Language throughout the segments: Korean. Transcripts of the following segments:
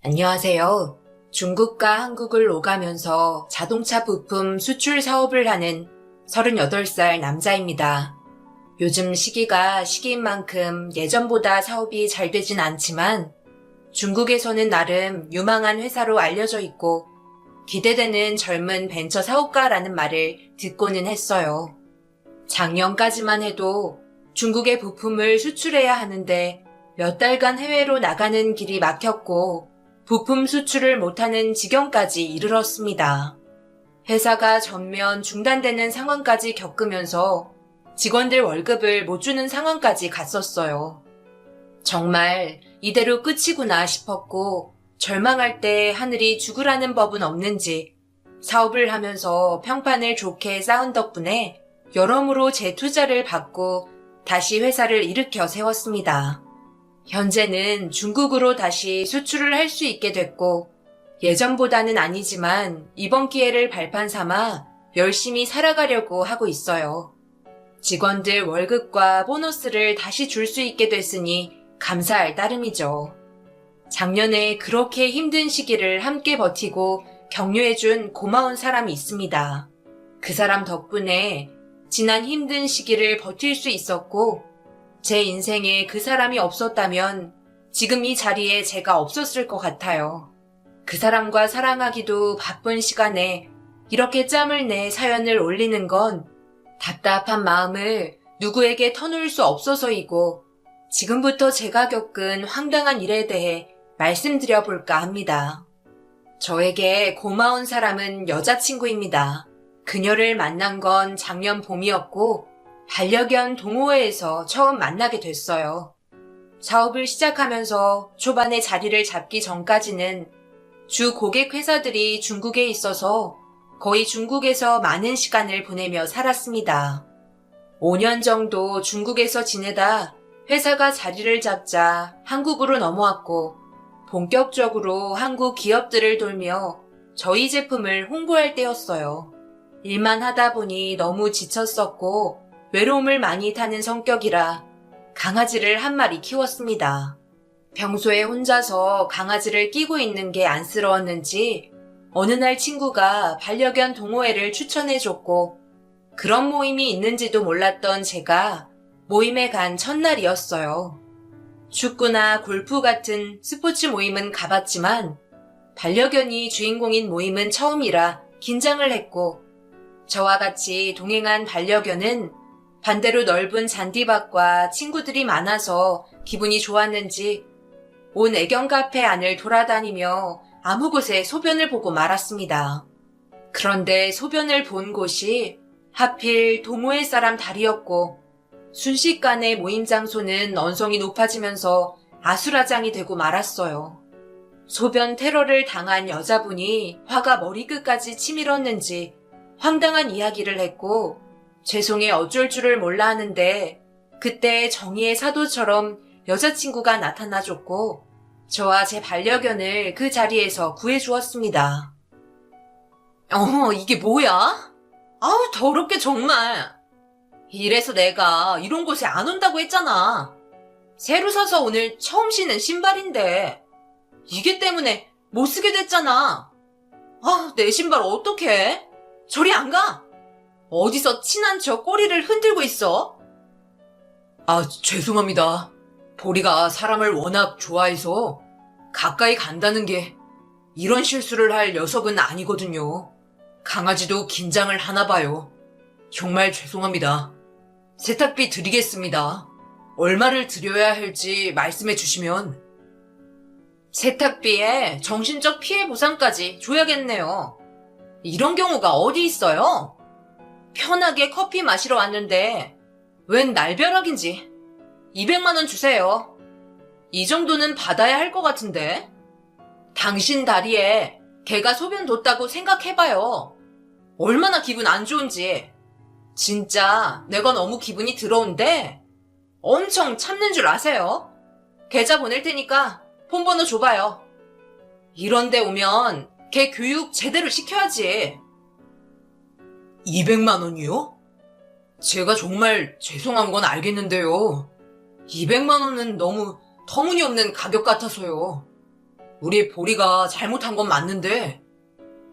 안녕하세요. 중국과 한국을 오가면서 자동차 부품 수출 사업을 하는 38살 남자입니다. 요즘 시기가 시기인 만큼 예전보다 사업이 잘 되진 않지만 중국에서는 나름 유망한 회사로 알려져 있고 기대되는 젊은 벤처 사업가라는 말을 듣고는 했어요. 작년까지만 해도 중국의 부품을 수출해야 하는데 몇 달간 해외로 나가는 길이 막혔고 부품 수출을 못하는 지경까지 이르렀습니다. 회사가 전면 중단되는 상황까지 겪으면서 직원들 월급을 못 주는 상황까지 갔었어요. 정말 이대로 끝이구나 싶었고 절망할 때 하늘이 죽으라는 법은 없는지 사업을 하면서 평판을 좋게 쌓은 덕분에 여러모로 재투자를 받고 다시 회사를 일으켜 세웠습니다. 현재는 중국으로 다시 수출을 할 수 있게 됐고 예전보다는 아니지만 이번 기회를 발판 삼아 열심히 살아가려고 하고 있어요. 직원들 월급과 보너스를 다시 줄 수 있게 됐으니 감사할 따름이죠. 작년에 그렇게 힘든 시기를 함께 버티고 격려해준 고마운 사람이 있습니다. 그 사람 덕분에 지난 힘든 시기를 버틸 수 있었고 제 인생에 그 사람이 없었다면 지금 이 자리에 제가 없었을 것 같아요. 그 사람과 사랑하기도 바쁜 시간에 이렇게 짬을 내 사연을 올리는 건 답답한 마음을 누구에게 터놓을 수 없어서이고 지금부터 제가 겪은 황당한 일에 대해 말씀드려볼까 합니다. 저에게 고마운 사람은 여자친구입니다. 그녀를 만난 건 작년 봄이었고 반려견 동호회에서 처음 만나게 됐어요. 사업을 시작하면서 초반에 자리를 잡기 전까지는 주 고객 회사들이 중국에 있어서 거의 중국에서 많은 시간을 보내며 살았습니다. 5년 정도 중국에서 지내다 회사가 자리를 잡자 한국으로 넘어왔고 본격적으로 한국 기업들을 돌며 저희 제품을 홍보할 때였어요. 일만 하다 보니 너무 지쳤었고 외로움을 많이 타는 성격이라 강아지를 한 마리 키웠습니다. 평소에 혼자서 강아지를 끼고 있는 게 안쓰러웠는지 어느 날 친구가 반려견 동호회를 추천해줬고 그런 모임이 있는지도 몰랐던 제가 모임에 간 첫날이었어요. 축구나 골프 같은 스포츠 모임은 가봤지만 반려견이 주인공인 모임은 처음이라 긴장을 했고 저와 같이 동행한 반려견은 반대로 넓은 잔디밭과 친구들이 많아서 기분이 좋았는지 온 애견 카페 안을 돌아다니며 아무 곳에 소변을 보고 말았습니다. 그런데 소변을 본 곳이 하필 동호회 사람 다리였고 순식간에 모임 장소는 언성이 높아지면서 아수라장이 되고 말았어요. 소변 테러를 당한 여자분이 화가 머리끝까지 치밀었는지 황당한 이야기를 했고 죄송해 어쩔 줄을 몰라 하는데 그때 정의의 사도처럼 여자친구가 나타나줬고 저와 제 반려견을 그 자리에서 구해주었습니다. 이게 뭐야? 아우 더럽게 정말. 이래서 내가 이런 곳에 안 온다고 했잖아. 새로 사서 오늘 처음 신은 신발인데 이게 때문에 못 쓰게 됐잖아. 내 신발 어떡해? 저리 안 가. 어디서 친한 척 꼬리를 흔들고 있어? 죄송합니다. 보리가 사람을 워낙 좋아해서 가까이 간다는 게 이런 실수를 할 녀석은 아니거든요. 강아지도 긴장을 하나 봐요. 정말 죄송합니다. 세탁비 드리겠습니다. 얼마를 드려야 할지 말씀해 주시면. 세탁비에 정신적 피해 보상까지 줘야겠네요. 이런 경우가 어디 있어요? 편하게 커피 마시러 왔는데 웬 날벼락인지 200만 원 주세요. 이 정도는 받아야 할 것 같은데. 당신 다리에 개가 소변 뒀다고 생각해봐요. 얼마나 기분 안 좋은지. 진짜 내가 너무 기분이 더러운데 엄청 참는 줄 아세요? 계좌 보낼 테니까 폰번호 줘봐요. 이런 데 오면 개 교육 제대로 시켜야지. 200만 원이요? 제가 정말 죄송한 건 알겠는데요. 200만 원은 너무 터무니없는 가격 같아서요. 우리 보리가 잘못한 건 맞는데,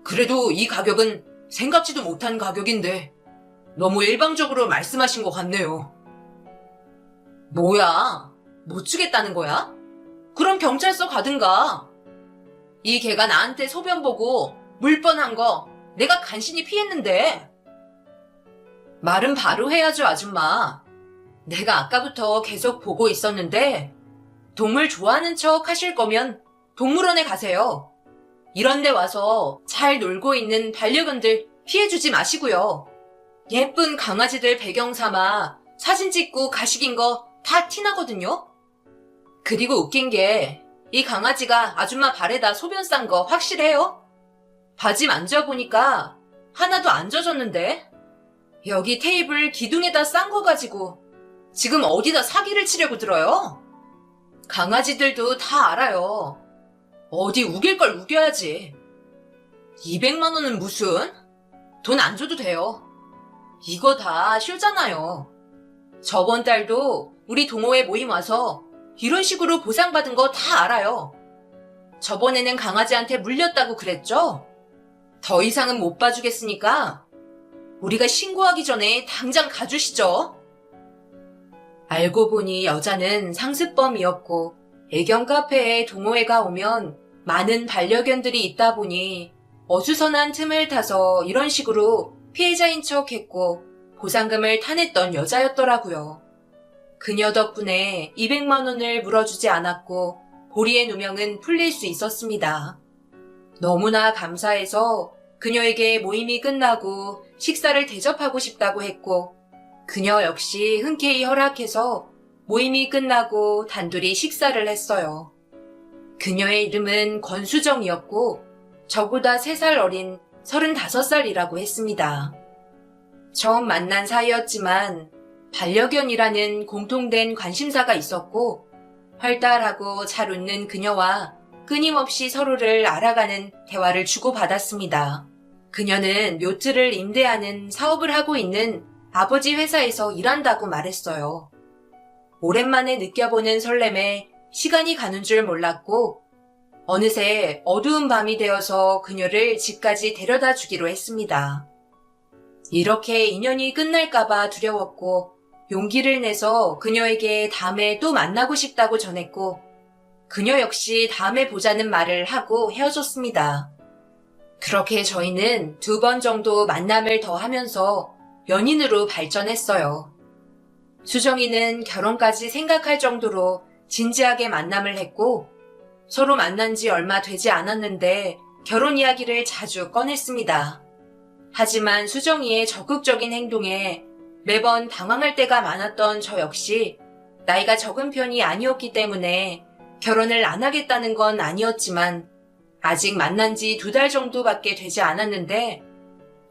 그래도 이 가격은 생각지도 못한 가격인데, 너무 일방적으로 말씀하신 것 같네요. 뭐야? 못 주겠다는 거야? 그럼 경찰서 가든가. 이 개가 나한테 소변 보고 물 뻔한 거 내가 간신히 피했는데. 말은 바로 해야죠, 아줌마. 내가 아까부터 계속 보고 있었는데 동물 좋아하는 척 하실 거면 동물원에 가세요. 이런 데 와서 잘 놀고 있는 반려견들 피해주지 마시고요. 예쁜 강아지들 배경 삼아 사진 찍고 가식인 거 다 티나거든요. 그리고 웃긴 게 이 강아지가 아줌마 발에다 소변 싼 거 확실해요? 바지 만져보니까 하나도 안 젖었는데. 여기 테이블 기둥에다 싼 거 가지고 지금 어디다 사기를 치려고 들어요? 강아지들도 다 알아요. 어디 우길 걸 우겨야지. 200만 원은 무슨? 돈 안 줘도 돼요. 이거 다 쇼잖아요. 저번 달도 우리 동호회 모임 와서 이런 식으로 보상받은 거 다 알아요. 저번에는 강아지한테 물렸다고 그랬죠? 더 이상은 못 봐주겠으니까 우리가 신고하기 전에 당장 가주시죠. 알고 보니 여자는 상습범이었고 애견 카페에 동호회가 오면 많은 반려견들이 있다 보니 어수선한 틈을 타서 이런 식으로 피해자인 척 했고 보상금을 타냈던 여자였더라고요. 그녀 덕분에 200만 원을 물어주지 않았고 보리의 누명은 풀릴 수 있었습니다. 너무나 감사해서 그녀에게 모임이 끝나고 식사를 대접하고 싶다고 했고 그녀 역시 흔쾌히 허락해서 모임이 끝나고 단둘이 식사를 했어요. 그녀의 이름은 권수정이었고 저보다 3살 어린 35살이라고 했습니다. 처음 만난 사이였지만 반려견이라는 공통된 관심사가 있었고 활달하고 잘 웃는 그녀와 끊임없이 서로를 알아가는 대화를 주고받았습니다. 그녀는 묘트를 임대하는 사업을 하고 있는 아버지 회사에서 일한다고 말했어요. 오랜만에 느껴보는 설렘에 시간이 가는 줄 몰랐고 어느새 어두운 밤이 되어서 그녀를 집까지 데려다 주기로 했습니다. 이렇게 인연이 끝날까봐 두려웠고 용기를 내서 그녀에게 다음에 또 만나고 싶다고 전했고 그녀 역시 다음에 보자는 말을 하고 헤어졌습니다. 그렇게 저희는 2번 정도 만남을 더 하면서 연인으로 발전했어요. 수정이는 결혼까지 생각할 정도로 진지하게 만남을 했고 서로 만난 지 얼마 되지 않았는데 결혼 이야기를 자주 꺼냈습니다. 하지만 수정이의 적극적인 행동에 매번 당황할 때가 많았던 저 역시 나이가 적은 편이 아니었기 때문에 결혼을 안 하겠다는 건 아니었지만 아직 만난 지 2달 정도밖에 되지 않았는데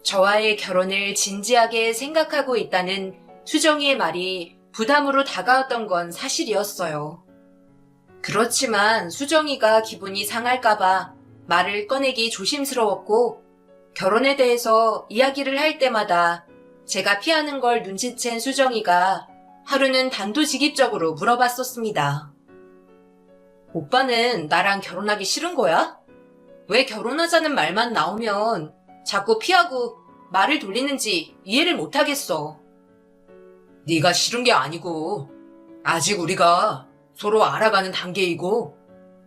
저와의 결혼을 진지하게 생각하고 있다는 수정이의 말이 부담으로 다가왔던 건 사실이었어요. 그렇지만 수정이가 기분이 상할까봐 말을 꺼내기 조심스러웠고 결혼에 대해서 이야기를 할 때마다 제가 피하는 걸 눈치챈 수정이가 하루는 단도직입적으로 물어봤었습니다. 오빠는 나랑 결혼하기 싫은 거야? 왜 결혼하자는 말만 나오면 자꾸 피하고 말을 돌리는지 이해를 못하겠어. 네가 싫은 게 아니고 아직 우리가 서로 알아가는 단계이고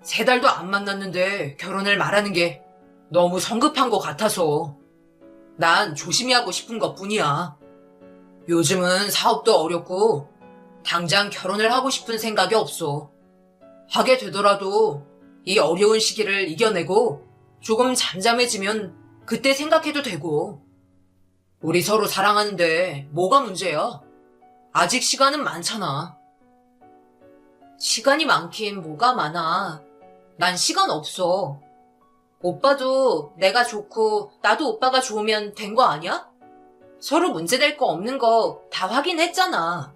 3달도 안 만났는데 결혼을 말하는 게 너무 성급한 것 같아서 난 조심히 하고 싶은 것뿐이야. 요즘은 사업도 어렵고 당장 결혼을 하고 싶은 생각이 없어. 하게 되더라도 이 어려운 시기를 이겨내고 조금 잠잠해지면 그때 생각해도 되고. 우리 서로 사랑하는데 뭐가 문제야? 아직 시간은 많잖아. 시간이 많긴 뭐가 많아. 난 시간 없어. 오빠도 내가 좋고 나도 오빠가 좋으면 된 거 아니야? 서로 문제될 거 없는 거 다 확인했잖아.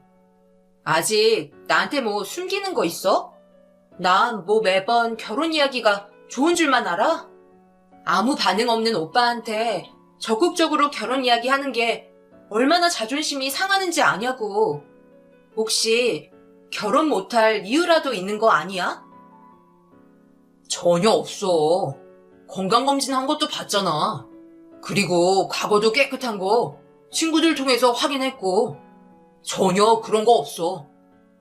아직 나한테 뭐 숨기는 거 있어? 난 뭐 매번 결혼 이야기가 좋은 줄만 알아? 아무 반응 없는 오빠한테 적극적으로 결혼 이야기 하는 게 얼마나 자존심이 상하는지 아냐고. 혹시 결혼 못할 이유라도 있는 거 아니야? 전혀 없어. 건강검진 한 것도 봤잖아. 그리고 과거도 깨끗한 거 친구들 통해서 확인했고 전혀 그런 거 없어.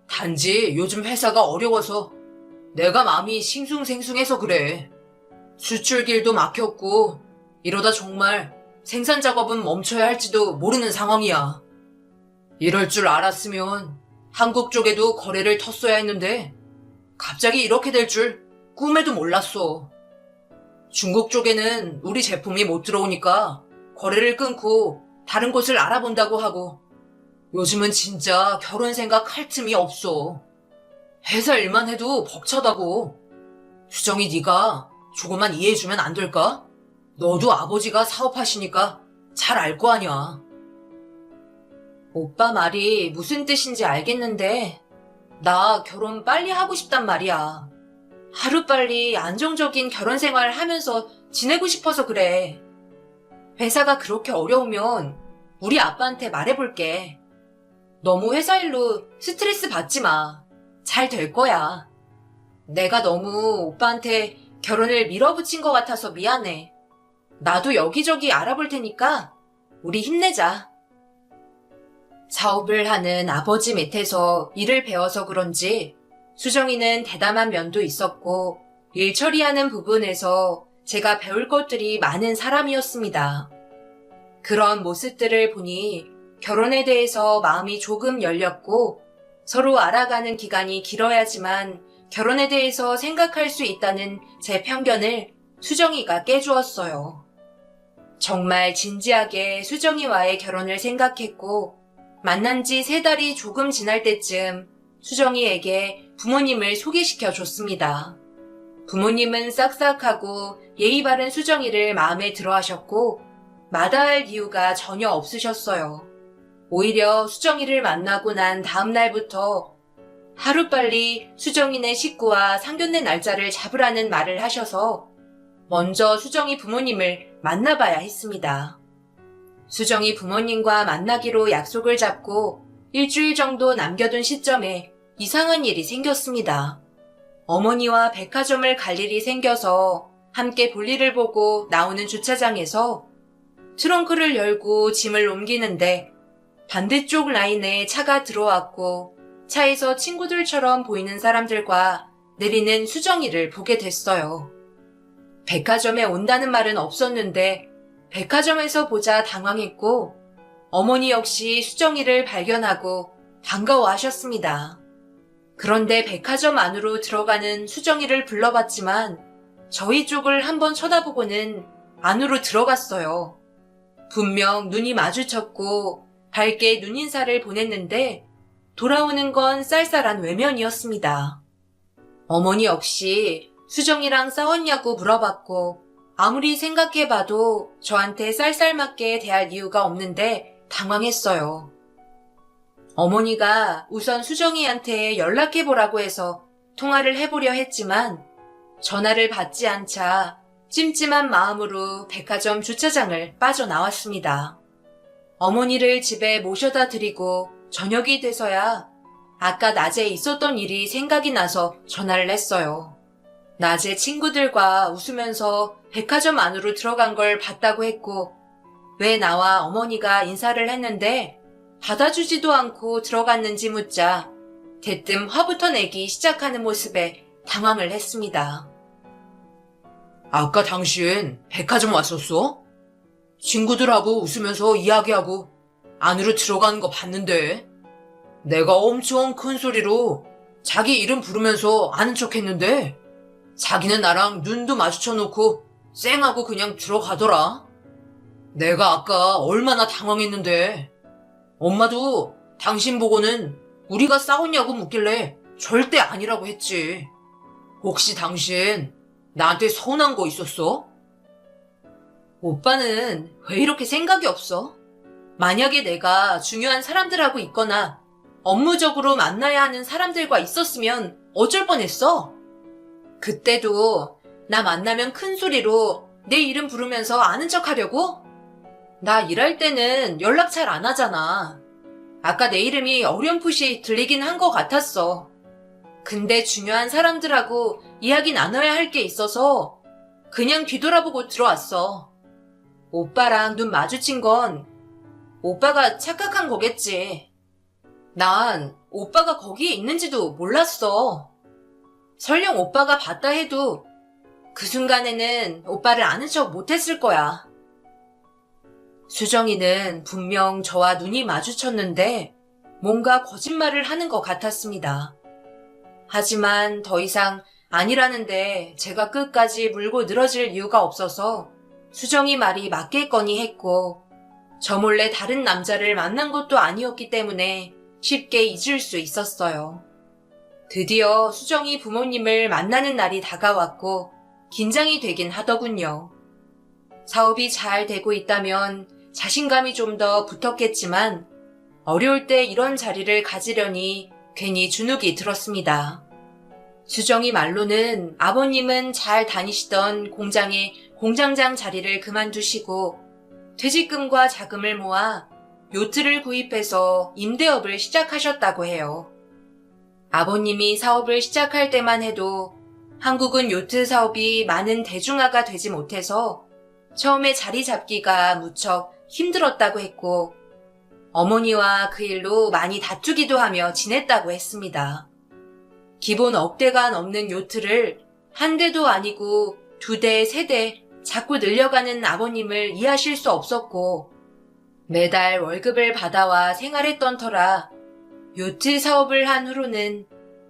단지 요즘 회사가 어려워서 내가 마음이 싱숭생숭해서 그래. 수출길도 막혔고 이러다 정말 생산 작업은 멈춰야 할지도 모르는 상황이야. 이럴 줄 알았으면 한국 쪽에도 거래를 텄어야 했는데 갑자기 이렇게 될 줄 꿈에도 몰랐어. 중국 쪽에는 우리 제품이 못 들어오니까 거래를 끊고 다른 곳을 알아본다고 하고 요즘은 진짜 결혼 생각할 틈이 없어. 회사 일만 해도 벅차다고. 수정이 네가 조금만 이해해주면 안 될까? 너도 아버지가 사업하시니까 잘 알 거 아냐. 오빠 말이 무슨 뜻인지 알겠는데 나 결혼 빨리 하고 싶단 말이야. 하루빨리 안정적인 결혼 생활 하면서 지내고 싶어서 그래. 회사가 그렇게 어려우면 우리 아빠한테 말해볼게. 너무 회사 일로 스트레스 받지 마. 잘 될 거야. 내가 너무 오빠한테 결혼을 밀어붙인 것 같아서 미안해. 나도 여기저기 알아볼 테니까 우리 힘내자. 사업을 하는 아버지 밑에서 일을 배워서 그런지 수정이는 대담한 면도 있었고 일 처리하는 부분에서 제가 배울 것들이 많은 사람이었습니다. 그런 모습들을 보니 결혼에 대해서 마음이 조금 열렸고 서로 알아가는 기간이 길어야지만 결혼에 대해서 생각할 수 있다는 제 편견을 수정이가 깨주었어요. 정말 진지하게 수정이와의 결혼을 생각했고 만난 지 3달이 조금 지날 때쯤 수정이에게 부모님을 소개시켜 줬습니다. 부모님은 싹싹하고 예의 바른 수정이를 마음에 들어 하셨고 마다할 이유가 전혀 없으셨어요. 오히려 수정이를 만나고 난 다음 날부터 하루빨리 수정이네 식구와 상견례 날짜를 잡으라는 말을 하셔서 먼저 수정이 부모님을 만나봐야 했습니다. 수정이 부모님과 만나기로 약속을 잡고 일주일 정도 남겨둔 시점에 이상한 일이 생겼습니다. 어머니와 백화점을 갈 일이 생겨서 함께 볼일을 보고 나오는 주차장에서 트렁크를 열고 짐을 옮기는데 반대쪽 라인에 차가 들어왔고 차에서 친구들처럼 보이는 사람들과 내리는 수정이를 보게 됐어요. 백화점에 온다는 말은 없었는데 백화점에서 보자 당황했고 어머니 역시 수정이를 발견하고 반가워하셨습니다. 그런데 백화점 안으로 들어가는 수정이를 불러봤지만 저희 쪽을 한번 쳐다보고는 안으로 들어갔어요. 분명 눈이 마주쳤고 밝게 눈인사를 보냈는데 돌아오는 건 쌀쌀한 외면이었습니다. 어머니 역시 수정이랑 싸웠냐고 물어봤고 아무리 생각해봐도 저한테 쌀쌀맞게 대할 이유가 없는데 당황했어요. 어머니가 우선 수정이한테 연락해보라고 해서 통화를 해보려 했지만 전화를 받지 않자 찜찜한 마음으로 백화점 주차장을 빠져나왔습니다. 어머니를 집에 모셔다 드리고 저녁이 돼서야 아까 낮에 있었던 일이 생각이 나서 전화를 했어요. 낮에 친구들과 웃으면서 백화점 안으로 들어간 걸 봤다고 했고 왜 나와 어머니가 인사를 했는데 받아주지도 않고 들어갔는지 묻자 대뜸 화부터 내기 시작하는 모습에 당황을 했습니다. 아까 당신 백화점 왔었어? 친구들하고 웃으면서 이야기하고 안으로 들어가는 거 봤는데 내가 엄청 큰 소리로 자기 이름 부르면서 아는 척 했는데 자기는 나랑 눈도 마주쳐 놓고 쌩하고 그냥 들어가더라. 내가 아까 얼마나 당황했는데 엄마도 당신 보고는 우리가 싸웠냐고 묻길래 절대 아니라고 했지. 혹시 당신 나한테 서운한 거 있었어? 오빠는 왜 이렇게 생각이 없어? 만약에 내가 중요한 사람들하고 있거나 업무적으로 만나야 하는 사람들과 있었으면 어쩔 뻔했어? 그때도 나 만나면 큰 소리로 내 이름 부르면서 아는 척 하려고? 나 일할 때는 연락 잘 안 하잖아. 아까 내 이름이 어렴풋이 들리긴 한 것 같았어. 근데 중요한 사람들하고 이야기 나눠야 할 게 있어서 그냥 뒤돌아보고 들어왔어. 오빠랑 눈 마주친 건 오빠가 착각한 거겠지. 난 오빠가 거기에 있는지도 몰랐어. 설령 오빠가 봤다 해도 그 순간에는 오빠를 아는 척 못했을 거야. 수정이는 분명 저와 눈이 마주쳤는데 뭔가 거짓말을 하는 것 같았습니다. 하지만 더 이상 아니라는데 제가 끝까지 물고 늘어질 이유가 없어서 수정이 말이 맞겠거니 했고, 저 몰래 다른 남자를 만난 것도 아니었기 때문에 쉽게 잊을 수 있었어요. 드디어 수정이 부모님을 만나는 날이 다가왔고 긴장이 되긴 하더군요. 사업이 잘 되고 있다면 자신감이 좀 더 붙었겠지만 어려울 때 이런 자리를 가지려니 괜히 주눅이 들었습니다. 수정이 말로는 아버님은 잘 다니시던 공장의 공장장 자리를 그만두시고 퇴직금과 자금을 모아 요트를 구입해서 임대업을 시작하셨다고 해요. 아버님이 사업을 시작할 때만 해도 한국은 요트 사업이 많은 대중화가 되지 못해서 처음에 자리 잡기가 무척 힘들었다고 했고, 어머니와 그 일로 많이 다투기도 하며 지냈다고 했습니다. 기본 억대가 넘는 요트를 한 대도 아니고 2대, 3대 자꾸 늘려가는 아버님을 이해하실 수 없었고, 매달 월급을 받아와 생활했던 터라 요트 사업을 한 후로는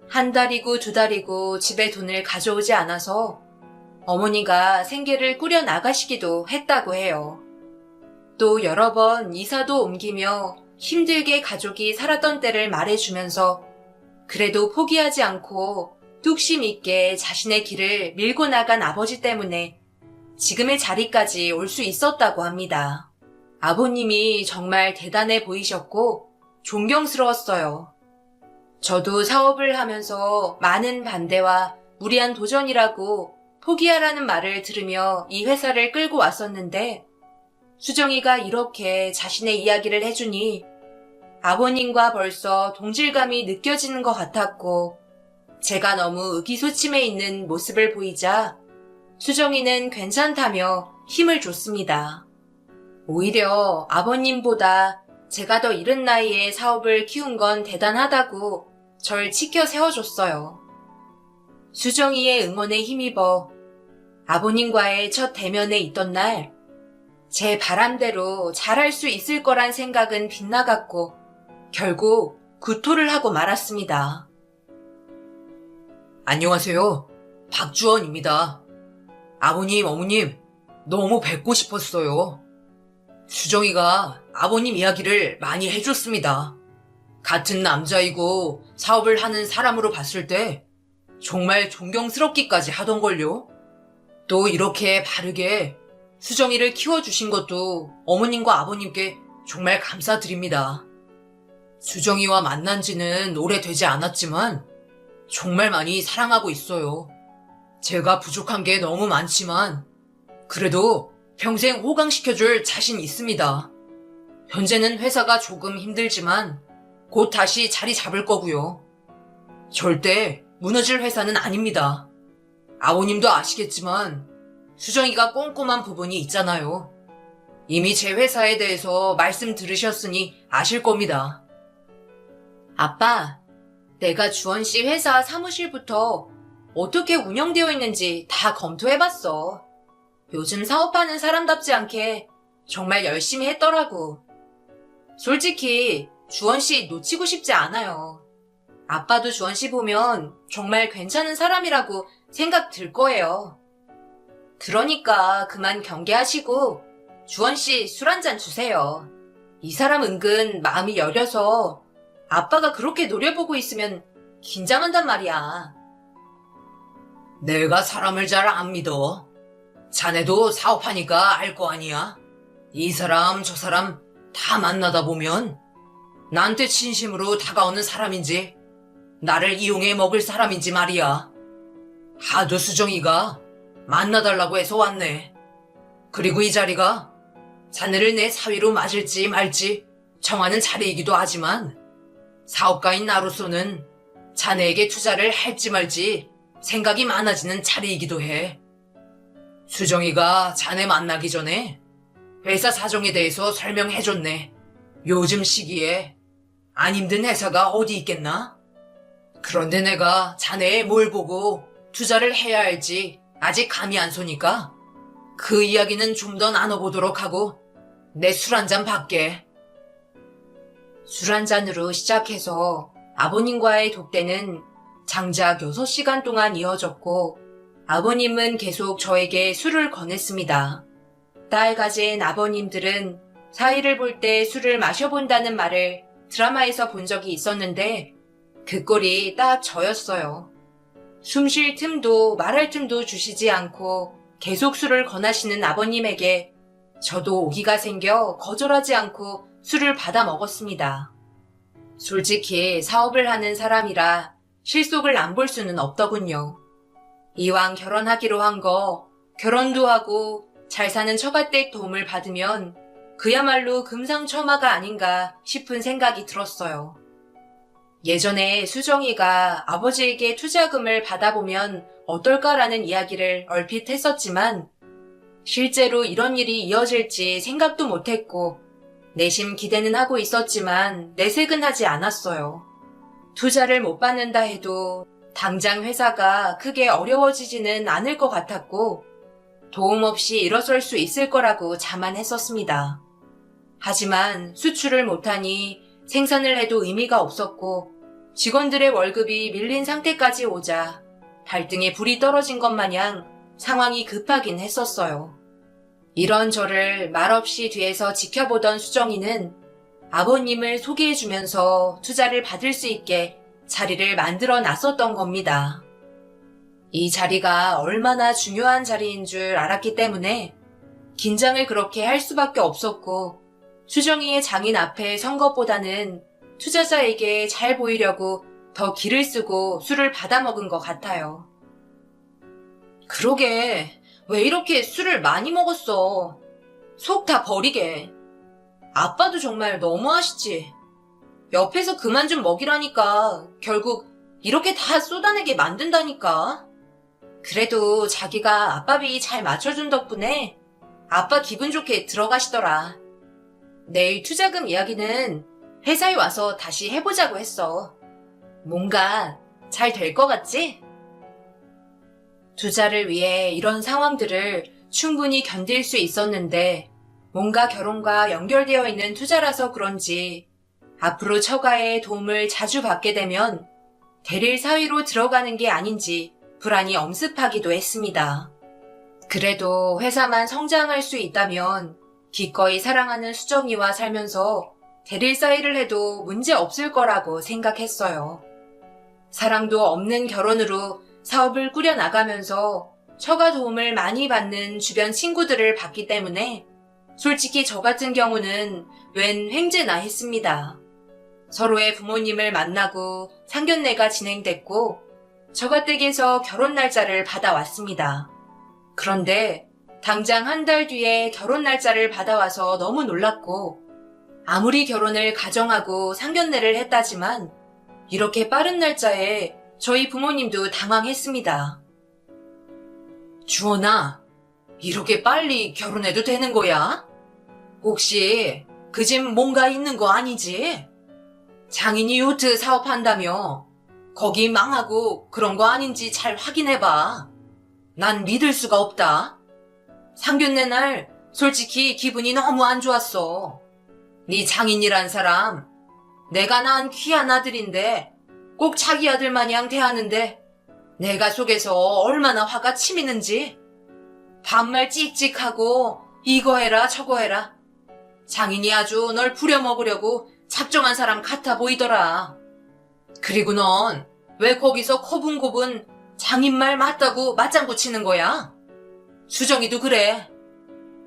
한 달이고 2달이고 집에 돈을 가져오지 않아서 어머니가 생계를 꾸려 나가시기도 했다고 해요. 또 여러 번 이사도 옮기며 힘들게 가족이 살았던 때를 말해주면서 그래도 포기하지 않고 뚝심 있게 자신의 길을 밀고 나간 아버지 때문에 지금의 자리까지 올 수 있었다고 합니다. 아버님이 정말 대단해 보이셨고 존경스러웠어요. 저도 사업을 하면서 많은 반대와 무리한 도전이라고 포기하라는 말을 들으며 이 회사를 끌고 왔었는데, 수정이가 이렇게 자신의 이야기를 해주니 아버님과 벌써 동질감이 느껴지는 것 같았고, 제가 너무 의기소침해 있는 모습을 보이자 수정이는 괜찮다며 힘을 줬습니다. 오히려 아버님보다 제가 더 이른 나이에 사업을 키운 건 대단하다고 절 치켜 세워줬어요. 수정이의 응원에 힘입어 아버님과의 첫 대면에 있던 날, 제 바람대로 잘할 수 있을 거란 생각은 빗나갔고 결국 구토를 하고 말았습니다. 안녕하세요. 박주원입니다. 아버님, 어머님, 너무 뵙고 싶었어요. 수정이가 아버님 이야기를 많이 해줬습니다. 같은 남자이고 사업을 하는 사람으로 봤을 때 정말 존경스럽기까지 하던걸요. 또 이렇게 바르게 수정이를 키워주신 것도 어머님과 아버님께 정말 감사드립니다. 수정이와 만난 지는 오래되지 않았지만 정말 많이 사랑하고 있어요. 제가 부족한 게 너무 많지만 그래도 평생 호강시켜줄 자신 있습니다. 현재는 회사가 조금 힘들지만 곧 다시 자리 잡을 거고요. 절대 무너질 회사는 아닙니다. 아버님도 아시겠지만 수정이가 꼼꼼한 부분이 있잖아요. 이미 제 회사에 대해서 말씀 들으셨으니 아실 겁니다. 아빠, 내가 주원 씨 회사 사무실부터 어떻게 운영되어 있는지 다 검토해봤어. 요즘 사업하는 사람답지 않게 정말 열심히 했더라고. 솔직히 주원 씨 놓치고 싶지 않아요. 아빠도 주원 씨 보면 정말 괜찮은 사람이라고 생각 들 거예요. 그러니까 그만 경계하시고 주원 씨 술 한잔 주세요. 이 사람 은근 마음이 여려서 아빠가 그렇게 노려보고 있으면 긴장한단 말이야. 내가 사람을 잘 안 믿어. 자네도 사업하니까 알 거 아니야. 이 사람 저 사람 다 만나다 보면 나한테 진심으로 다가오는 사람인지 나를 이용해 먹을 사람인지 말이야. 하도 수정이가 만나달라고 해서 왔네. 그리고 이 자리가 자네를 내 사위로 맞을지 말지 정하는 자리이기도 하지만 사업가인 나로서는 자네에게 투자를 할지 말지 생각이 많아지는 자리이기도 해. 수정이가 자네 만나기 전에 회사 사정에 대해서 설명해줬네. 요즘 시기에 안 힘든 회사가 어디 있겠나? 그런데 내가 자네의 뭘 보고 투자를 해야 할지 아직 감이 안 서니까 그 이야기는 좀 더 나눠보도록 하고 내 술 한 잔 받게. 술 한 잔으로 시작해서 아버님과의 독대는 장작 6시간 동안 이어졌고 아버님은 계속 저에게 술을 권했습니다. 딸 가진 아버님들은 사위를 볼 때 술을 마셔본다는 말을 드라마에서 본 적이 있었는데 그 꼴이 딱 저였어요. 숨 쉴 틈도 말할 틈도 주시지 않고 계속 술을 권하시는 아버님에게 저도 오기가 생겨 거절하지 않고 술을 받아 먹었습니다. 솔직히 사업을 하는 사람이라 실속을 안 볼 수는 없더군요. 이왕 결혼하기로 한 거 결혼도 하고 잘 사는 처가댁 도움을 받으면 그야말로 금상첨화가 아닌가 싶은 생각이 들었어요. 예전에 수정이가 아버지에게 투자금을 받아보면 어떨까라는 이야기를 얼핏 했었지만 실제로 이런 일이 이어질지 생각도 못했고 내심 기대는 하고 있었지만 내색은 하지 않았어요. 투자를 못 받는다 해도 당장 회사가 크게 어려워지지는 않을 것 같았고 도움 없이 일어설 수 있을 거라고 자만했었습니다. 하지만 수출을 못하니 생산을 해도 의미가 없었고 직원들의 월급이 밀린 상태까지 오자 발등에 불이 떨어진 것 마냥 상황이 급하긴 했었어요. 이런 저를 말없이 뒤에서 지켜보던 수정이는 아버님을 소개해주면서 투자를 받을 수 있게 자리를 만들어 놨었던 겁니다. 이 자리가 얼마나 중요한 자리인 줄 알았기 때문에 긴장을 그렇게 할 수밖에 없었고 수정이의 장인 앞에 선 것보다는 투자자에게 잘 보이려고 더 기를 쓰고 술을 받아먹은 것 같아요. 그러게, 왜 이렇게 술을 많이 먹었어? 속 다 버리게. 아빠도 정말 너무하시지. 옆에서 그만 좀 먹이라니까 결국 이렇게 다 쏟아내게 만든다니까. 그래도 자기가 아빠비 잘 맞춰준 덕분에 아빠 기분 좋게 들어가시더라. 내일 투자금 이야기는 회사에 와서 다시 해보자고 했어. 뭔가 잘 될 것 같지? 투자를 위해 이런 상황들을 충분히 견딜 수 있었는데 뭔가 결혼과 연결되어 있는 투자라서 그런지 앞으로 처가의 도움을 자주 받게 되면 대릴 사위로 들어가는 게 아닌지 불안이 엄습하기도 했습니다. 그래도 회사만 성장할 수 있다면 기꺼이 사랑하는 수정이와 살면서 대릴 사위를 해도 문제 없을 거라고 생각했어요. 사랑도 없는 결혼으로 사업을 꾸려나가면서 처가 도움을 많이 받는 주변 친구들을 봤기 때문에 솔직히 저 같은 경우는 웬 횡재나 했습니다. 서로의 부모님을 만나고 상견례가 진행됐고 처가댁에서 결혼 날짜를 받아왔습니다. 그런데 당장 한 달 뒤에 결혼 날짜를 받아와서 너무 놀랐고 아무리 결혼을 가정하고 상견례를 했다지만 이렇게 빠른 날짜에 저희 부모님도 당황했습니다. 주원아, 이렇게 빨리 결혼해도 되는 거야? 혹시 그 집 뭔가 있는 거 아니지? 장인이 요트 사업한다며 거기 망하고 그런 거 아닌지 잘 확인해봐. 난 믿을 수가 없다. 상견례 날 솔직히 기분이 너무 안 좋았어. 네 장인이란 사람 내가 낳은 귀한 아들인데 꼭 자기 아들 마냥 대하는데 내가 속에서 얼마나 화가 치미는지. 반말 찍찍하고 이거 해라 저거 해라. 장인이 아주 널 부려먹으려고 작정한 사람 같아 보이더라. 그리고 넌 왜 거기서 코분고분 장인 말 맞다고 맞장구 치는 거야? 수정이도 그래.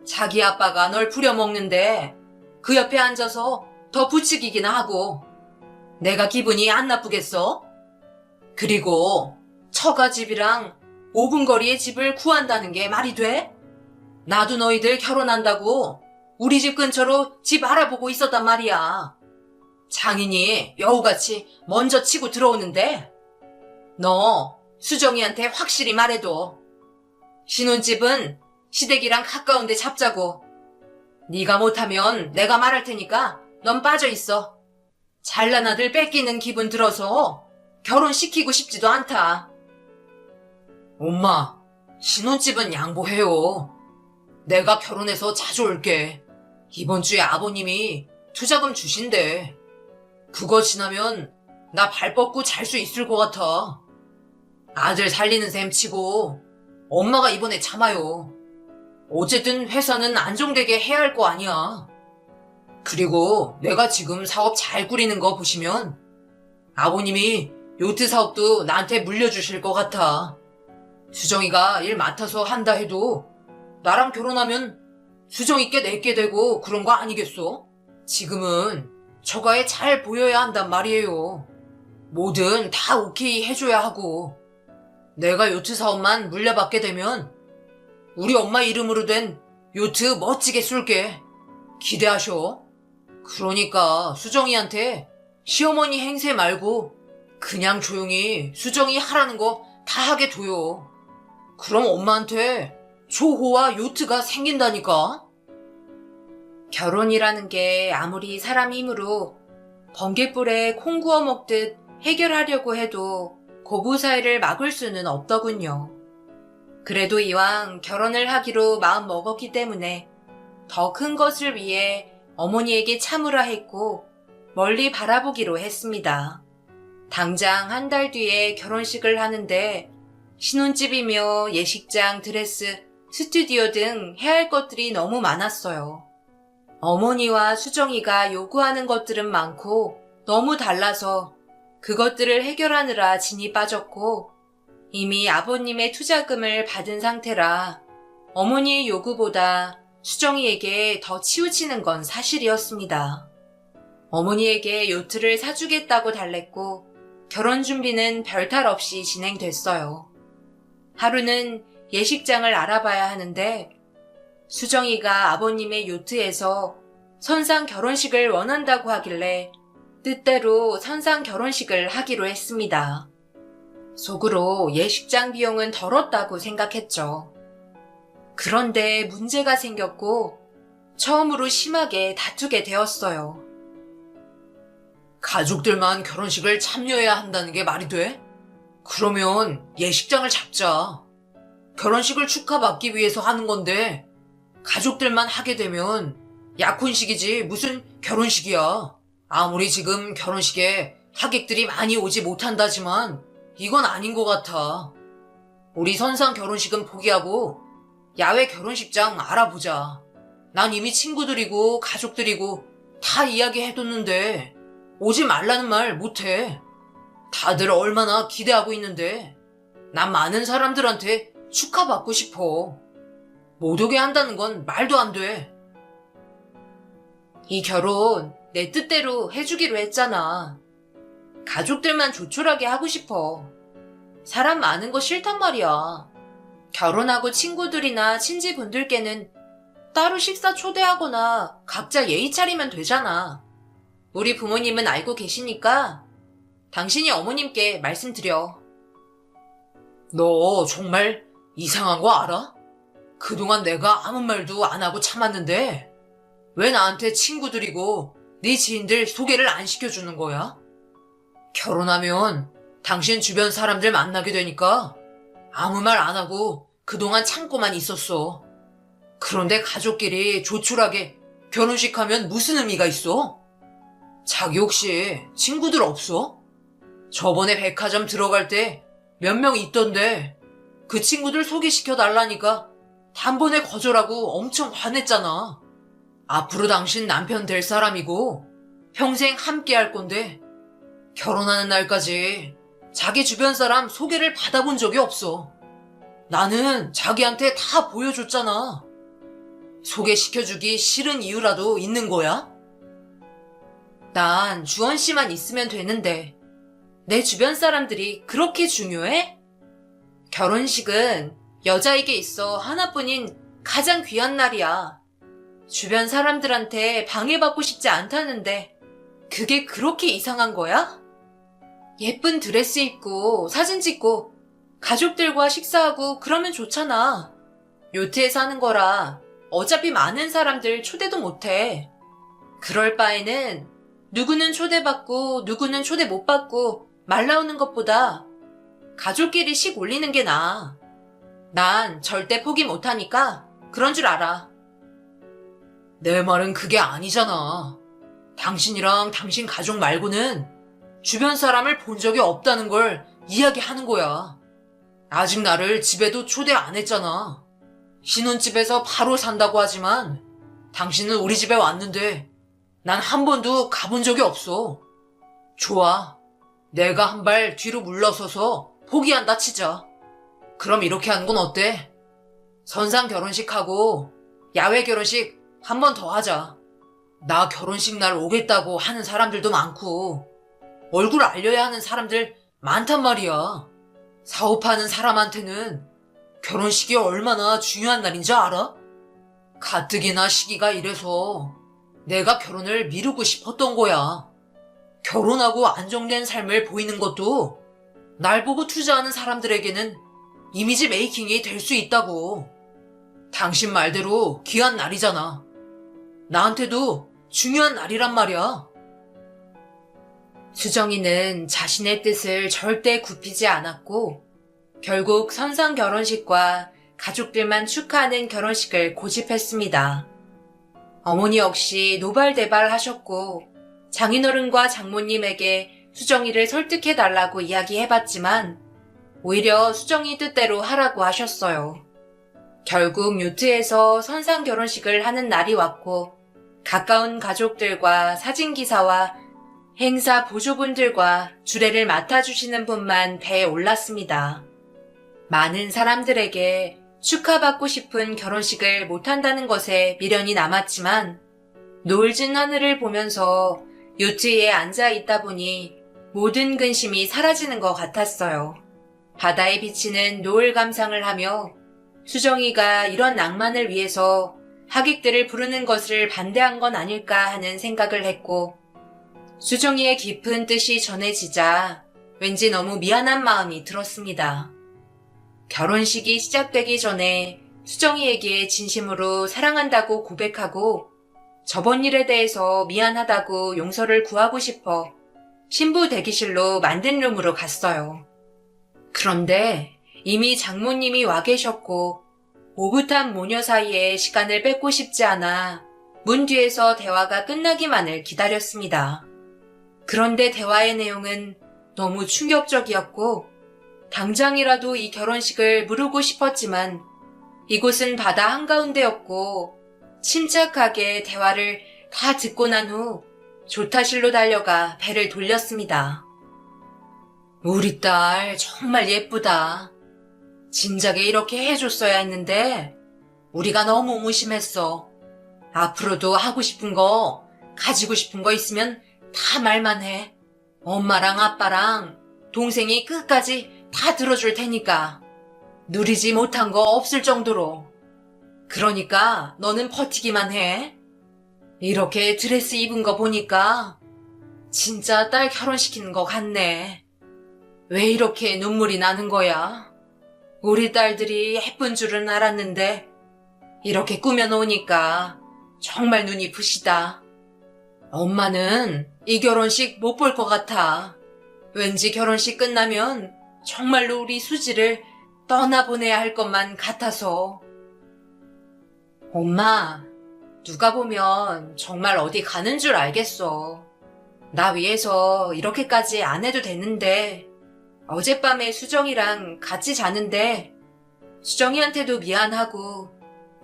자기 아빠가 널 부려먹는데 그 옆에 앉아서 더 부추기기나 하고 내가 기분이 안 나쁘겠어? 그리고 처가집이랑 5분 거리의 집을 구한다는 게 말이 돼? 나도 너희들 결혼한다고 우리 집 근처로 집 알아보고 있었단 말이야. 장인이 여우같이 먼저 치고 들어오는데 너 수정이한테 확실히 말해둬. 신혼집은 시댁이랑 가까운데 잡자고. 네가 못하면 내가 말할 테니까 넌 빠져있어. 잘난 아들 뺏기는 기분 들어서 결혼시키고 싶지도 않다. 엄마, 신혼집은 양보해요. 내가 결혼해서 자주 올게. 이번 주에 아버님이 투자금 주신대. 그거 지나면 나 발 뻗고 잘 수 있을 것 같아. 아들 살리는 셈 치고 엄마가 이번에 참아요. 어쨌든 회사는 안정되게 해야 할 거 아니야. 그리고 내가 지금 사업 잘 꾸리는 거 보시면 아버님이 요트 사업도 나한테 물려주실 것 같아. 수정이가 일 맡아서 한다 해도 나랑 결혼하면 수정이께 내게 되고 그런 거 아니겠어? 지금은 처가에 잘 보여야 한단 말이에요. 뭐든 다 오케이 해줘야 하고. 내가 요트 사업만 물려받게 되면 우리 엄마 이름으로 된 요트 멋지게 쏠게. 기대하셔. 그러니까 수정이한테 시어머니 행세 말고 그냥 조용히 수정이 하라는 거 다 하게 둬요. 그럼 엄마한테 조호와 요트가 생긴다니까. 결혼이라는 게 아무리 사람 힘으로 번갯불에 콩 구워 먹듯 해결하려고 해도 고부 사이를 막을 수는 없더군요. 그래도 이왕 결혼을 하기로 마음 먹었기 때문에 더 큰 것을 위해 어머니에게 참으라 했고 멀리 바라보기로 했습니다. 당장 한 달 뒤에 결혼식을 하는데 신혼집이며 예식장, 드레스, 스튜디오 등 해야 할 것들이 너무 많았어요. 어머니와 수정이가 요구하는 것들은 많고 너무 달라서 그것들을 해결하느라 진이 빠졌고 이미 아버님의 투자금을 받은 상태라 어머니의 요구보다 수정이에게 더 치우치는 건 사실이었습니다. 어머니에게 요트를 사주겠다고 달랬고 결혼 준비는 별탈 없이 진행됐어요. 하루는 예식장을 알아봐야 하는데 수정이가 아버님의 요트에서 선상 결혼식을 원한다고 하길래 뜻대로 선상 결혼식을 하기로 했습니다. 속으로 예식장 비용은 덜었다고 생각했죠. 그런데 문제가 생겼고 처음으로 심하게 다투게 되었어요. 가족들만 결혼식을 참여해야 한다는 게 말이 돼? 그러면 예식장을 잡자. 결혼식을 축하받기 위해서 하는 건데 가족들만 하게 되면 약혼식이지 무슨 결혼식이야. 아무리 지금 결혼식에 하객들이 많이 오지 못한다지만 이건 아닌 것 같아. 우리 선상 결혼식은 포기하고 야외 결혼식장 알아보자. 난 이미 친구들이고 가족들이고 다 이야기해뒀는데 오지 말라는 말 못해. 다들 얼마나 기대하고 있는데 난 많은 사람들한테 축하받고 싶어. 못 오게 한다는 건 말도 안 돼. 이 결혼 내 뜻대로 해주기로 했잖아. 가족들만 조촐하게 하고 싶어. 사람 많은 거 싫단 말이야. 결혼하고 친구들이나 친지분들께는 따로 식사 초대하거나 각자 예의 차리면 되잖아. 우리 부모님은 알고 계시니까 당신이 어머님께 말씀드려. 너 정말 이상한 거 알아? 그동안 내가 아무 말도 안 하고 참았는데 왜 나한테 친구들이고 네 지인들 소개를 안 시켜주는 거야? 결혼하면 당신 주변 사람들 만나게 되니까 아무 말 안 하고 그동안 참고만 있었어. 그런데 가족끼리 조촐하게 결혼식 하면 무슨 의미가 있어? 자기 혹시 친구들 없어? 저번에 백화점 들어갈 때 몇 명 있던데 그 친구들 소개시켜 달라니까 단번에 거절하고 엄청 화냈잖아. 앞으로 당신 남편 될 사람이고 평생 함께 할 건데 결혼하는 날까지 자기 주변 사람 소개를 받아본 적이 없어. 나는 자기한테 다 보여줬잖아. 소개시켜주기 싫은 이유라도 있는 거야? 난 주원 씨만 있으면 되는데 내 주변 사람들이 그렇게 중요해? 결혼식은 여자에게 있어 하나뿐인 가장 귀한 날이야. 주변 사람들한테 방해받고 싶지 않다는데 그게 그렇게 이상한 거야? 예쁜 드레스 입고 사진 찍고 가족들과 식사하고 그러면 좋잖아. 요트에서 하는 거라 어차피 많은 사람들 초대도 못해. 그럴 바에는 누구는 초대받고 누구는 초대 못 받고 말 나오는 것보다 가족끼리 식 올리는 게 나아. 난 절대 포기 못하니까 그런 줄 알아. 내 말은 그게 아니잖아. 당신이랑 당신 가족 말고는 주변 사람을 본 적이 없다는 걸 이야기하는 거야. 아직 나를 집에도 초대 안 했잖아. 신혼집에서 바로 산다고 하지만 당신은 우리 집에 왔는데 난 한 번도 가본 적이 없어. 좋아. 내가 한 발 뒤로 물러서서 포기한다 치자. 그럼 이렇게 하는 건 어때? 선상 결혼식하고 야외 결혼식 한 번 더 하자. 나 결혼식 날 오겠다고 하는 사람들도 많고 얼굴 알려야 하는 사람들 많단 말이야. 사업하는 사람한테는 결혼식이 얼마나 중요한 날인 줄 알아? 가뜩이나 시기가 이래서 내가 결혼을 미루고 싶었던 거야. 결혼하고 안정된 삶을 보이는 것도 날 보고 투자하는 사람들에게는 이미지 메이킹이 될 수 있다고. 당신 말대로 귀한 날이잖아. 나한테도 중요한 날이란 말이야. 수정이는 자신의 뜻을 절대 굽히지 않았고 결국 선상 결혼식과 가족들만 축하하는 결혼식을 고집했습니다. 어머니 역시 노발대발 하셨고 장인어른과 장모님에게 수정이를 설득해달라고 이야기해봤지만 오히려 수정이 뜻대로 하라고 하셨어요. 결국 요트에서 선상 결혼식을 하는 날이 왔고 가까운 가족들과 사진기사와 행사 보조분들과 주례를 맡아주시는 분만 배에 올랐습니다. 많은 사람들에게 축하받고 싶은 결혼식을 못한다는 것에 미련이 남았지만 노을진 하늘을 보면서 요트에 앉아 있다 보니 모든 근심이 사라지는 것 같았어요. 바다에 비치는 노을 감상을 하며 수정이가 이런 낭만을 위해서 하객들을 부르는 것을 반대한 건 아닐까 하는 생각을 했고 수정이의 깊은 뜻이 전해지자 왠지 너무 미안한 마음이 들었습니다. 결혼식이 시작되기 전에 수정이에게 진심으로 사랑한다고 고백하고 저번 일에 대해서 미안하다고 용서를 구하고 싶어 신부 대기실로 만든 룸으로 갔어요. 그런데 이미 장모님이 와 계셨고 오붓한 모녀 사이에 시간을 뺏고 싶지 않아 문 뒤에서 대화가 끝나기만을 기다렸습니다. 그런데 대화의 내용은 너무 충격적이었고 당장이라도 이 결혼식을 미루고 싶었지만 이곳은 바다 한가운데였고 침착하게 대화를 다 듣고 난 후 조타실로 달려가 배를 돌렸습니다. 우리 딸 정말 예쁘다. 진작에 이렇게 해줬어야 했는데 우리가 너무 무심했어. 앞으로도 하고 싶은 거, 가지고 싶은 거 있으면 다 말만 해. 엄마랑 아빠랑 동생이 끝까지 다 들어줄 테니까. 누리지 못한 거 없을 정도로. 그러니까 너는 버티기만 해. 이렇게 드레스 입은 거 보니까 진짜 딸 결혼시키는 거 같네. 왜 이렇게 눈물이 나는 거야? 우리 딸들이 예쁜 줄은 알았는데 이렇게 꾸며놓으니까 정말 눈이 부시다. 엄마는 이 결혼식 못 볼 것 같아. 왠지 결혼식 끝나면 정말로 우리 수지를 떠나보내야 할 것만 같아서. 엄마, 누가 보면 정말 어디 가는 줄 알겠어. 나 위해서 이렇게까지 안 해도 되는데 어젯밤에 수정이랑 같이 자는데 수정이한테도 미안하고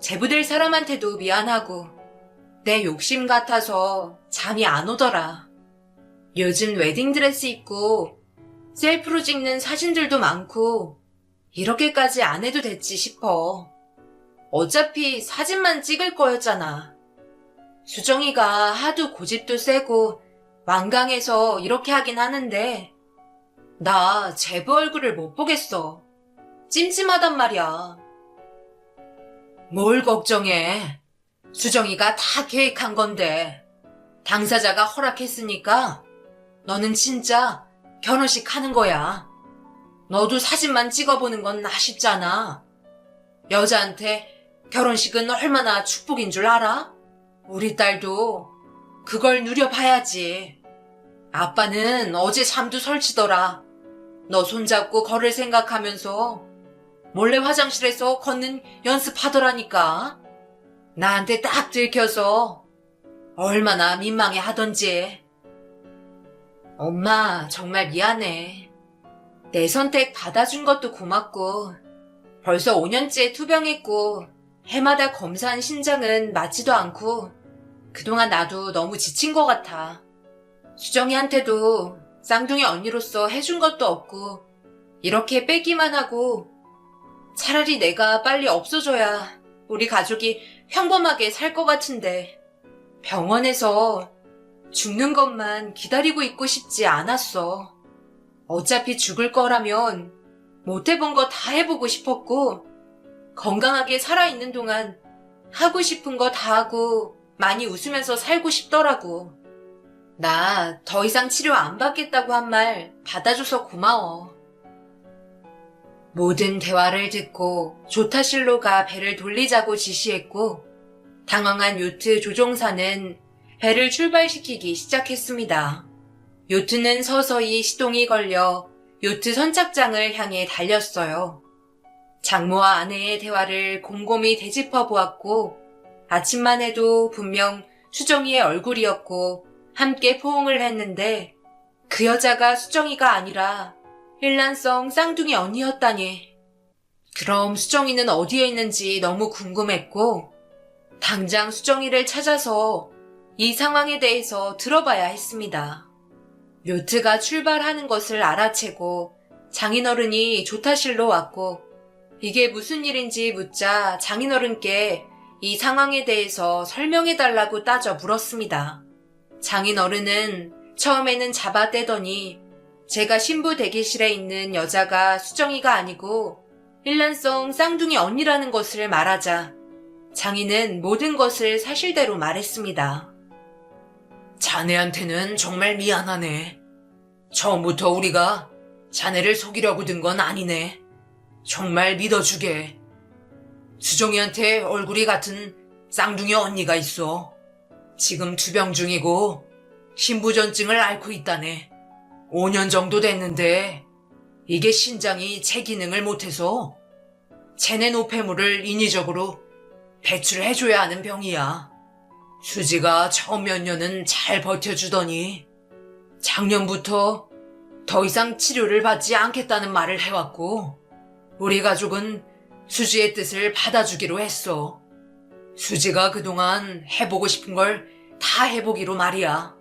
제부될 사람한테도 미안하고 내 욕심 같아서 잠이 안 오더라. 요즘 웨딩드레스 입고 셀프로 찍는 사진들도 많고 이렇게까지 안 해도 됐지 싶어. 어차피 사진만 찍을 거였잖아. 수정이가 하도 고집도 세고 완강해서 이렇게 하긴 하는데 나 제부 얼굴을 못 보겠어. 찜찜하단 말이야. 뭘 걱정해. 수정이가 다 계획한 건데 당사자가 허락했으니까 너는 진짜 결혼식 하는 거야. 너도 사진만 찍어보는 건 아쉽잖아. 여자한테 결혼식은 얼마나 축복인 줄 알아? 우리 딸도 그걸 누려봐야지. 아빠는 어제 잠도 설치더라. 너 손잡고 걸을 생각하면서 몰래 화장실에서 걷는 연습하더라니까. 나한테 딱 들켜서 얼마나 민망해 하던지. 엄마, 정말 미안해. 내 선택 받아준 것도 고맙고, 벌써 5년째 투병했고, 해마다 검사한 신장은 맞지도 않고, 그동안 나도 너무 지친 것 같아. 수정이한테도 쌍둥이 언니로서 해준 것도 없고, 이렇게 빼기만 하고, 차라리 내가 빨리 없어져야 우리 가족이 평범하게 살 것 같은데, 병원에서 죽는 것만 기다리고 있고 싶지 않았어. 어차피 죽을 거라면 못 해본 거 다 해보고 싶었고, 건강하게 살아있는 동안 하고 싶은 거 다 하고 많이 웃으면서 살고 싶더라고. 나 더 이상 치료 안 받겠다고 한 말 받아줘서 고마워. 모든 대화를 듣고 조타실로가 배를 돌리자고 지시했고, 당황한 요트 조종사는 배를 출발시키기 시작했습니다. 요트는 서서히 시동이 걸려 요트 선착장을 향해 달렸어요. 장모와 아내의 대화를 곰곰이 되짚어 보았고, 아침만 해도 분명 수정이의 얼굴이었고 함께 포옹을 했는데, 그 여자가 수정이가 아니라 일란성 쌍둥이 언니였다니. 그럼 수정이는 어디에 있는지 너무 궁금했고, 당장 수정이를 찾아서 이 상황에 대해서 들어봐야 했습니다. 요트가 출발하는 것을 알아채고 장인어른이 조타실로 왔고, 이게 무슨 일인지 묻자 장인어른께 이 상황에 대해서 설명해달라고 따져 물었습니다. 장인어른은 처음에는 잡아떼더니 제가 신부 대기실에 있는 여자가 수정이가 아니고 일란성 쌍둥이 언니라는 것을 말하자 장인은 모든 것을 사실대로 말했습니다. 자네한테는 정말 미안하네. 처음부터 우리가 자네를 속이려고 든 건 아니네. 정말 믿어주게. 수정이한테 얼굴이 같은 쌍둥이 언니가 있어. 지금 투병 중이고 신부전증을 앓고 있다네. 5년 정도 됐는데 이게 신장이 제 기능을 못해서 체내 노폐물을 인위적으로 배출해줘야 하는 병이야. 수지가 처음 몇 년은 잘 버텨주더니 작년부터 더 이상 치료를 받지 않겠다는 말을 해왔고, 우리 가족은 수지의 뜻을 받아주기로 했어. 수지가 그동안 해보고 싶은 걸 다 해보기로 말이야.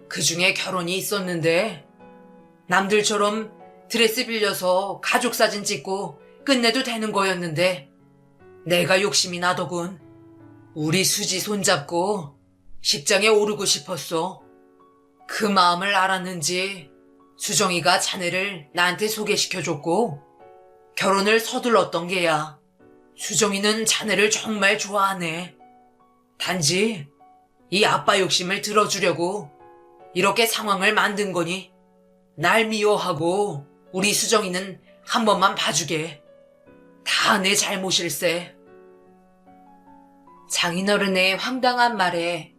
그중에 결혼이 있었는데 남들처럼 드레스 빌려서 가족 사진 찍고 끝내도 되는 거였는데 내가 욕심이 나더군. 우리 수지 손잡고 식장에 오르고 싶었어. 그 마음을 알았는지 수정이가 자네를 나한테 소개시켜줬고 결혼을 서둘렀던 게야. 수정이는 자네를 정말 좋아하네. 단지 이 아빠 욕심을 들어주려고 이렇게 상황을 만든 거니 날 미워하고 우리 수정이는 한 번만 봐주게. 다 내 잘못일세. 장인어른의 황당한 말에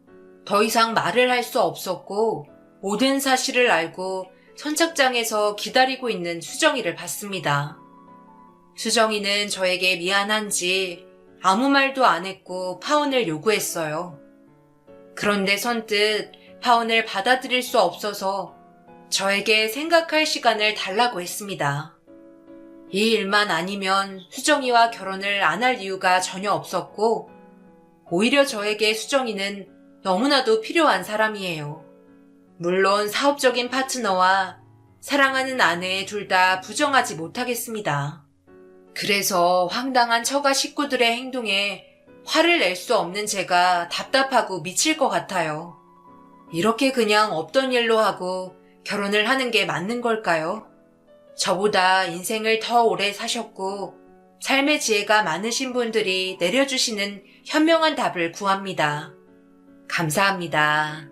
더 이상 말을 할 수 없었고 모든 사실을 알고 선착장에서 기다리고 있는 수정이를 봤습니다. 수정이는 저에게 미안한지 아무 말도 안 했고 파혼을 요구했어요. 그런데 선뜻 파혼을 받아들일 수 없어서 저에게 생각할 시간을 달라고 했습니다. 이 일만 아니면 수정이와 결혼을 안 할 이유가 전혀 없었고, 오히려 저에게 수정이는 너무나도 필요한 사람이에요. 물론 사업적인 파트너와 사랑하는 아내 둘 다 부정하지 못하겠습니다. 그래서 황당한 처가 식구들의 행동에 화를 낼 수 없는 제가 답답하고 미칠 것 같아요. 이렇게 그냥 없던 일로 하고 결혼을 하는 게 맞는 걸까요? 저보다 인생을 더 오래 사셨고 삶의 지혜가 많으신 분들이 내려주시는 현명한 답을 구합니다. 감사합니다.